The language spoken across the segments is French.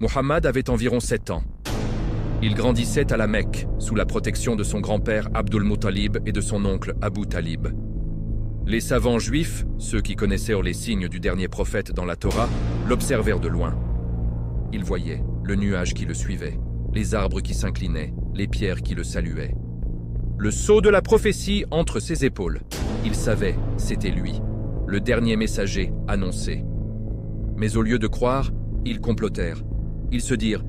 Mohammed avait environ 7 ans. Il grandissait à la Mecque, sous la protection de son grand-père Abdul Muttalib et de son oncle Abu Talib. Les savants juifs, ceux qui connaissèrent les signes du dernier prophète dans la Torah, l'observèrent de loin. Ils voyaient le nuage qui le suivait, les arbres qui s'inclinaient, les pierres qui le saluaient. Le sceau de la prophétie entre ses épaules. Ils savaient, c'était lui, le dernier messager annoncé. Mais au lieu de croire, ils complotèrent. Ils se dirent,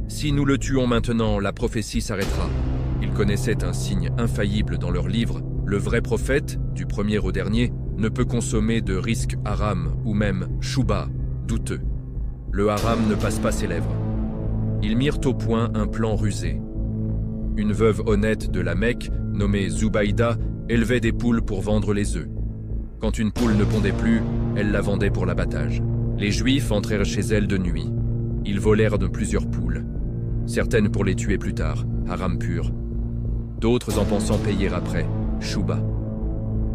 si nous le tuons maintenant, la prophétie s'arrêtera. Ils connaissaient un signe infaillible dans leur livre. Le vrai prophète, du premier au dernier, ne peut consommer de risques haram ou même chouba, douteux. Le haram ne passe pas ses lèvres. Ils mirent au point un plan rusé. Une veuve honnête de la Mecque, nommée Zubaïda, élevait des poules pour vendre les œufs. Quand une poule ne pondait plus, elle la vendait pour l'abattage. Les Juifs entrèrent chez elle de nuit. Ils volèrent de plusieurs poules. Certaines pour les tuer plus tard, haram pur. D'autres en pensant payer après, chouba.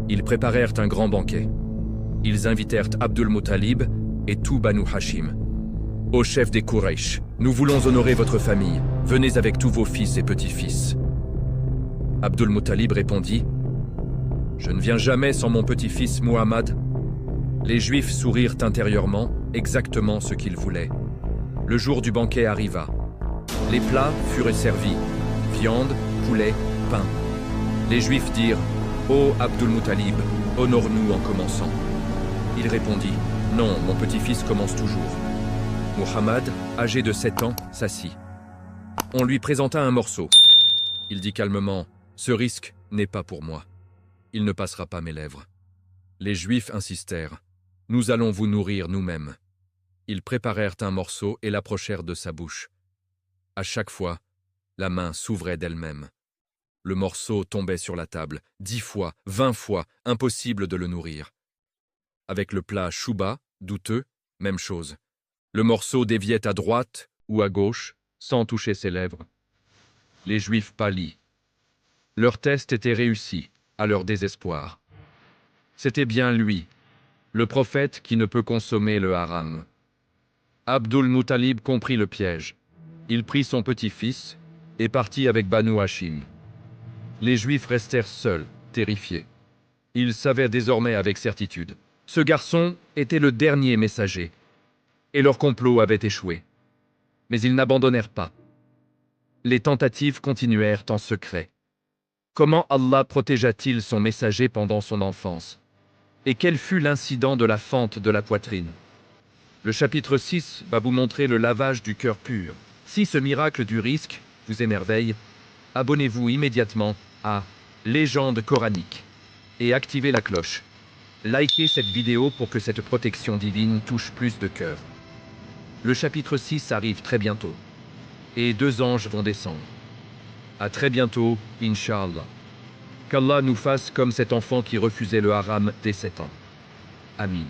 Ils préparèrent un grand banquet. Ils invitèrent Abdul Muttalib et tout Banu Hashim. Ô chef des Quraysh, nous voulons honorer votre famille. Venez avec tous vos fils et petits-fils. Abdul Muttalib répondit, je ne viens jamais sans mon petit-fils Muhammad. Les Juifs sourirent intérieurement, exactement ce qu'ils voulaient. Le jour du banquet arriva. Les plats furent servis, viande, poulet, pain. Les Juifs dirent, ô Abdul Muttalib, honore-nous en commençant. Il répondit, non, mon petit-fils commence toujours. Muhammad, âgé de 7 ans, s'assit. On lui présenta un morceau. Il dit calmement, ce risque n'est pas pour moi. Il ne passera pas mes lèvres. Les Juifs insistèrent, nous allons vous nourrir nous-mêmes. Ils préparèrent un morceau et l'approchèrent de sa bouche. À chaque fois, la main s'ouvrait d'elle-même. Le morceau tombait sur la table, 10 fois, 20 fois, impossible de le nourrir. Avec le plat chouba, douteux, même chose. Le morceau déviait à droite ou à gauche, sans toucher ses lèvres. Les Juifs pâlirent. Leur test était réussi, à leur désespoir. C'était bien lui, le prophète qui ne peut consommer le haram. Abdul Muttalib comprit le piège. Il prit son petit-fils et partit avec Banu Hashim. Les Juifs restèrent seuls, terrifiés. Ils savaient désormais avec certitude. Ce garçon était le dernier messager, et leur complot avait échoué. Mais ils n'abandonnèrent pas. Les tentatives continuèrent en secret. Comment Allah protégea-t-il son messager pendant son enfance? Et quel fut l'incident de la fente de la poitrine? Le chapitre 6 va vous montrer le lavage du cœur pur. Si ce miracle du risque vous émerveille, abonnez-vous immédiatement à Légende coranique et activez la cloche. Likez cette vidéo pour que cette protection divine touche plus de cœurs. Le chapitre 6 arrive très bientôt. Et 2 anges vont descendre. À très bientôt, Inch'Allah. Qu'Allah nous fasse comme cet enfant qui refusait le haram dès 7 ans. Amin.